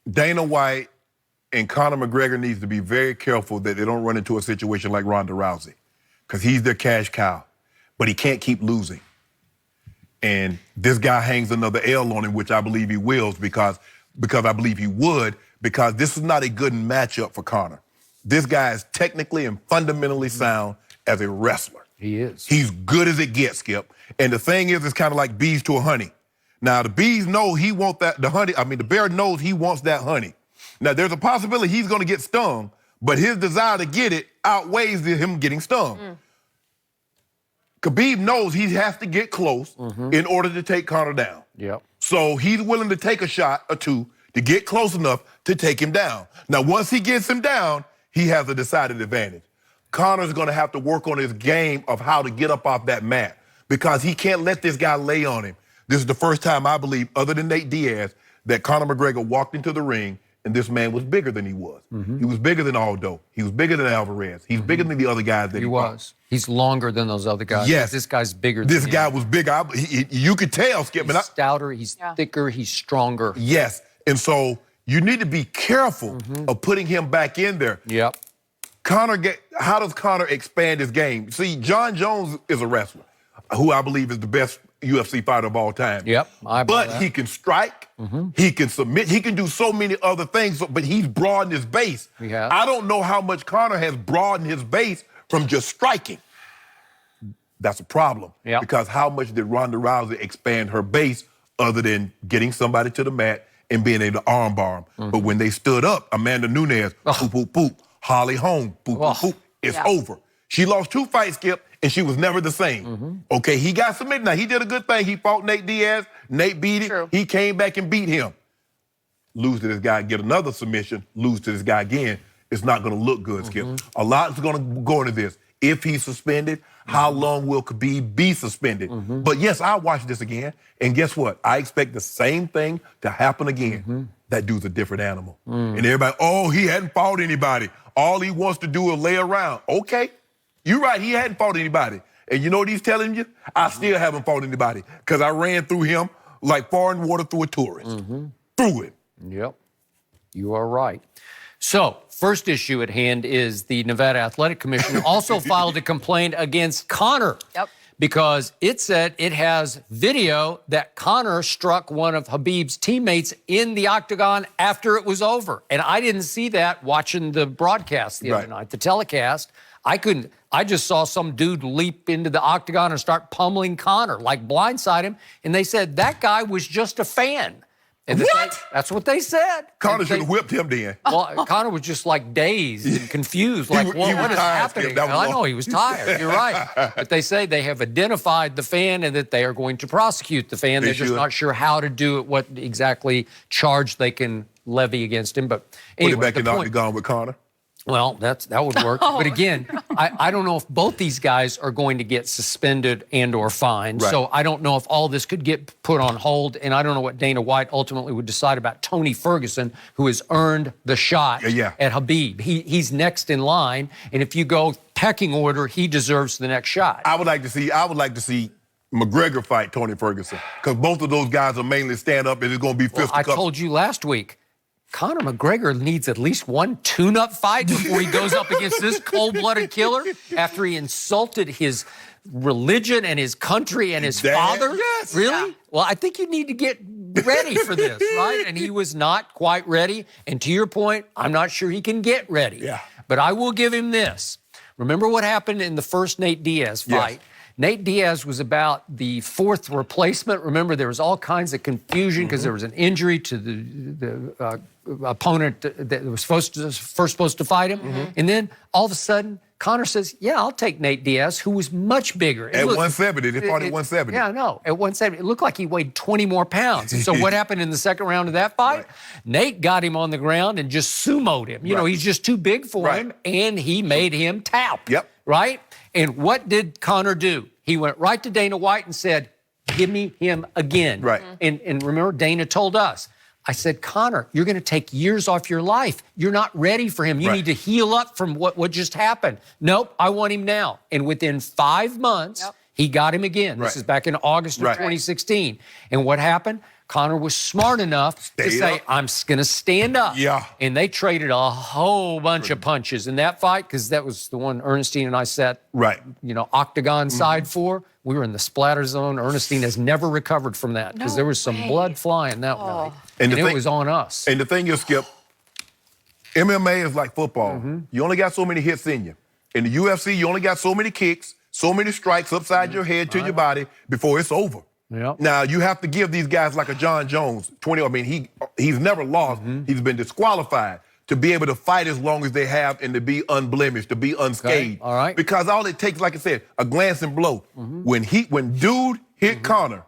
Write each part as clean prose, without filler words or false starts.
Dana White and Conor McGregor needs to be very careful that they don't run into a situation like Ronda Rousey, because he's their cash cow, but he can't keep losing. And this guy hangs another L on him, which I believe he will, because I believe he would, because this is not a good matchup for Conor. This guy is technically and fundamentally sound as a wrestler. He is. He's good as it gets, Skip. And the thing is, it's kind of like bees to a honey. Now, the bees know he wants that, the bear knows he wants that honey. Now, there's a possibility he's going to get stung, but his desire to get it outweighs him getting stung. Khabib knows he has to get close in order to take Conor down. Yep. So he's willing to take a shot or two to get close enough to take him down. Now, once he gets him down, he has a decided advantage. Conor's going to have to work on his game of how to get up off that mat, because he can't let this guy lay on him. This is the first time, I believe, other than Nate Diaz, that Conor McGregor walked into the ring and this man was bigger than he was. He was bigger than Aldo. He was bigger than Alvarez. He's bigger than the other guys that he was. He's longer than those other guys. Yes. This guy's bigger than This guy was bigger. You could tell, Skip. He's stouter, he's thicker, he's stronger. Yes. And so you need to be careful of putting him back in there. Yep. How does Conor expand his game? See, John Jones is a wrestler who I believe is the best UFC fighter of all time. Yep, but he can strike, he can submit, he can do so many other things, but he's broadened his base. I don't know how much Conor has broadened his base from just striking. That's a problem. Because how much did Ronda Rousey expand her base other than getting somebody to the mat and being able to armbar him? But when they stood up, Amanda Nunes, poop, poop, poop, Holly Holm, poop, poop, poop, it's over. She lost 2 fights, Skip, and she was never the same. Okay, he got submitted. Now, he did a good thing. He fought Nate Diaz. Nate beat it. He came back and beat him. Lose to this guy, get another submission, lose to this guy again. It's not going to look good, Skip. A lot is going to go into this. If he's suspended, how long will Khabib be suspended? But yes, I'll watch this again. And guess what? I expect the same thing to happen again. That dude's a different animal. And everybody, oh, he hadn't fought anybody. All he wants to do is lay around. Okay, you're right, he hadn't fought anybody. And you know what he's telling you? I still haven't fought anybody, because I ran through him like foreign water through a tourist. Through it. Yep, you are right. So, first issue at hand is the Nevada Athletic Commission also filed a complaint against Conor. Because it said it has video that Conor struck one of Khabib's teammates in the octagon after it was over. And I didn't see that watching the broadcast the other night, the telecast. I just saw some dude leap into the octagon and start pummeling Conor, like blindside him. And they said that guy was just a fan. And that's what they said. Conor should have whipped him then. Well, Conor was just like dazed and confused, like, what is happening? I know, he was tired. You're right. But they say they have identified the fan and that they are going to prosecute the fan. They're just not sure how to do it, what exactly charge they can levy against him. But anyway, put it back in the octagon with Conor. Well, that would work. But again, I don't know if both these guys are going to get suspended and or fined. So I don't know if all this could get put on hold. And I don't know what Dana White ultimately would decide about Tony Ferguson, who has earned the shot at Khabib. He's next in line. And if you go pecking order, he deserves the next shot. I would like to see McGregor fight Tony Ferguson, because both of those guys are mainly stand up and it's going to be fisticuffs. I told you last week, Conor McGregor needs at least one tune-up fight before he goes up against this cold-blooded killer after he insulted his religion and his country and his father? Yes. Really? Well, I think you need to get ready for this, right? And he was not quite ready. And to your point, I'm not sure he can get ready. But I will give him this. Remember what happened in the first Nate Diaz fight? Nate Diaz was about the 4th replacement. Remember, there was all kinds of confusion because there was an injury to the opponent that was first supposed to fight him. And then all of a sudden, Conor says, yeah, I'll take Nate Diaz, who was much bigger. At 170, they fought at 170. Yeah, no, at 170. It looked like he weighed 20 more pounds. And so what happened in the second round of that fight? Nate got him on the ground and just sumoed him. You know, he's just too big for him, and he made him tap. Right? And what did Conor do? He went right to Dana White and said, give me him again. And remember, Dana told us, I said, Conor, you're going to take years off your life. You're not ready for him. You need to heal up from what just happened. Nope, I want him now. And within 5 months, he got him again. This is back in August of 2016. And what happened? Conor was smart enough to say, I'm going to stand up. Yeah. And they traded a whole bunch of punches in that fight because that was the one Ernestine and I sat, octagon side for. We were in the splatter zone. Ernestine has never recovered from that because there was some blood flying that night. And it was on us. And the thing is, Skip, MMA is like football. You only got so many hits in you. In the UFC, you only got so many kicks, so many strikes upside your head to your body before it's over. Yep. Now, you have to give these guys like a John Jones, he's never lost. He's been disqualified to be able to fight as long as they have and to be unblemished, to be unscathed. All right. Because all it takes, like I said, a glancing blow. When dude hit Conor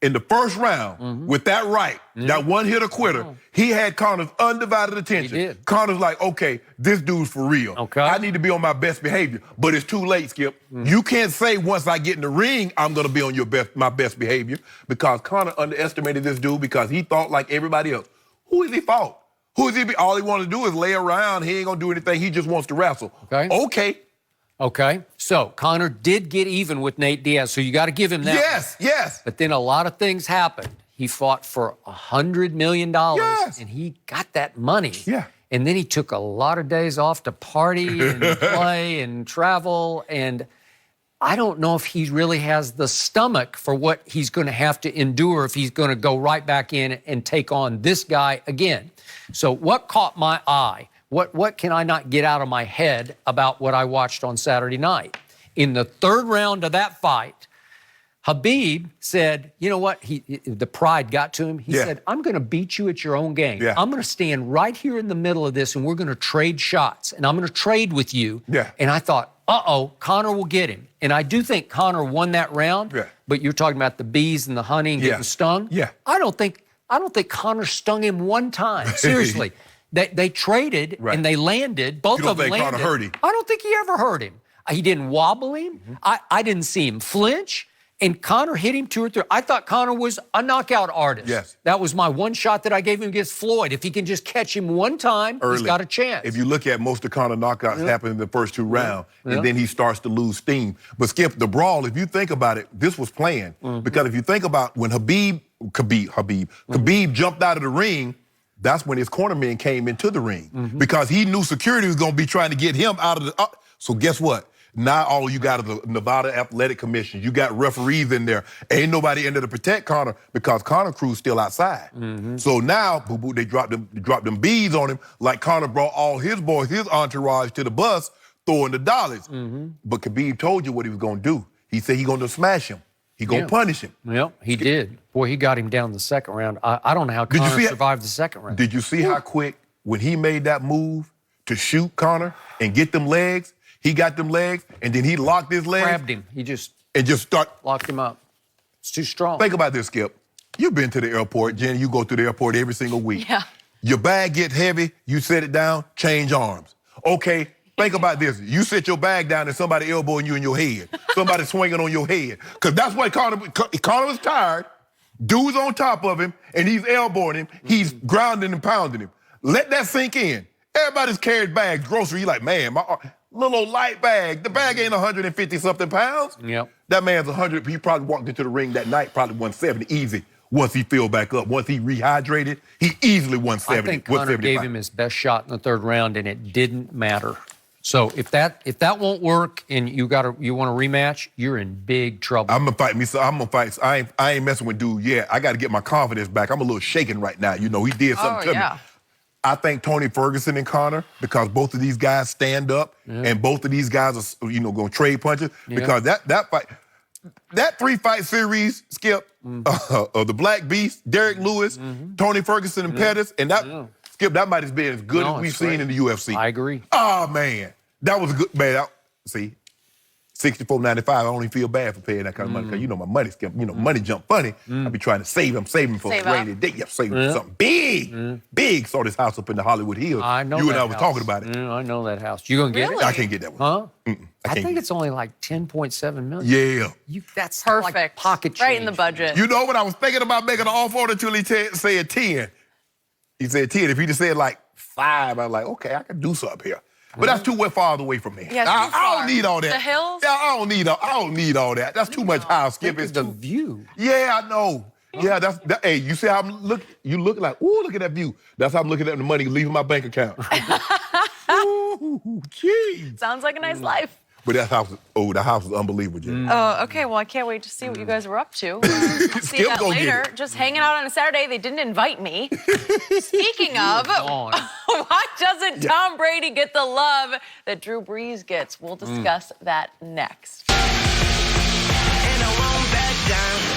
in the first round with that right, that one hitter quitter, he had Conor's undivided attention. He did. Conor's like, okay, this dude's for real. Okay. I need to be on my best behavior. But it's too late, Skip. You can't say once I get in the ring, I'm going to be on my best behavior, because Conor underestimated this dude because he thought like everybody else. Who is he fought? Who is he? All he wants to do is lay around. He ain't going to do anything. He just wants to wrestle. Okay. So Conor did get even with Nate Diaz, so you got to give him that. Yes. But then a lot of things happened. He fought for $100 million, and he got that money. Yeah. And then he took a lot of days off to party and play and travel, and I don't know if he really has the stomach for what he's going to have to endure if he's going to go right back in and take on this guy again. So what caught my eye? What can I not get out of my head about what I watched on Saturday night? In the third round of that fight, Khabib said, you know what? The pride got to him. He said, I'm going to beat you at your own game. Yeah. I'm going to stand right here in the middle of this, and we're going to trade shots, and I'm going to trade with you. Yeah. And I thought, Conor will get him. And I do think Conor won that round, but you're talking about the bees and the honey and getting stung. Yeah. I don't think Conor stung him one time. Seriously. They traded and they landed. Both of them landed. You don't think Conor hurt him? I don't think he ever hurt him. He didn't wobble him. I didn't see him flinch. And Conor hit him 2 or 3. I thought Conor was a knockout artist. Yes. That was my one shot that I gave him against Floyd. If he can just catch him one time, he's got a chance. If you look at most of Conor knockouts happen in the first 2 rounds, and then he starts to lose steam. But Skip, the brawl, if you think about it, this was planned. Because if you think about when Khabib jumped out of the ring, that's when his cornermen came into the ring. Because he knew security was going to be trying to get him out of the... So guess what? Now all you got is the Nevada Athletic Commission. You got referees in there. Ain't nobody in there to protect Conor because Conor crew's still outside. So now, they dropped them beads on him like Conor brought all his boys, his entourage to the bus, throwing the dollars. But Khabib told you what he was going to do. He said he going to smash him. He going to punish him. Yep, he did. Boy, he got him down the second round. I don't know how Conor survived the second round. Did you see how quick, when he made that move to shoot Conor and get them legs, he got them legs, and then he locked his legs. Grabbed him. He just locked him up. It's too strong. Think about this, Skip. You've been to the airport. Jenny, you go to the airport every single week. Yeah. Your bag gets heavy, you set it down, change arms. Okay, think about this. You set your bag down and somebody elbowing you in your head. Somebody swinging on your head. Because that's what Conor was tired. Dude's on top of him, and he's elbowing him. He's grounding and pounding him. Let that sink in. Everybody's carried bags, grocery. You're like, man, my little old light bag. The bag ain't 150-something pounds. Yep. That man's 100. He probably walked into the ring that night, probably 170 easy. Once he filled back up, once he rehydrated, he easily 170. I think Conor gave him his best shot in the third round, and it didn't matter. So if that won't work and you want a rematch, you're in big trouble. I'm gonna fight me. So I'm gonna fight. I ain't messing with dude yet. I got to get my confidence back. I'm a little shaken right now. You know, he did something to me. I think Tony Ferguson and Conor, because both of these guys stand up and both of these guys are, going to trade punches. Because that fight, that 3-fight series, Skip, of the Black Beast, Derek Lewis, Tony Ferguson and Pettis, and that, Skip, that might have been as good as we've seen in the UFC. I agree. Oh, man. That was good, man. See, $64.95, I don't even feel bad for paying that kind of money, because my money, Skip, money jump funny. I be trying to save him for a rainy day. Saving for something big. Saw this house up in the Hollywood Hills. I know You that and I was house. talking about it. I know that house. You gonna get it? I can't get that one. Huh? I think it's only like 10.7 million. Yeah. That's perfect. Like pocket change. Right in the budget. You know what? I was thinking about making an offer until he said 10. He said 10. If he just said like 5, I'm like, okay, I can do something here. But that's too far away from me. Yeah, I don't need all that. The hills? Yeah, I don't need all that. That's too much house, Skip. It's the view. Yeah, I know. Yeah, hey, you see how I'm look? You look like, ooh, look at that view. That's how I'm looking at the money leaving my bank account. Ooh, jeez. Sounds like a nice life. But that house, the house is unbelievable, Jay. Oh, okay. Well, I can't wait to see what you guys were up to. I'll see that later. Just hanging out on a Saturday. They didn't invite me. Speaking of, why doesn't Tom Brady get the love that Drew Brees gets? We'll discuss that next. And I won't back down.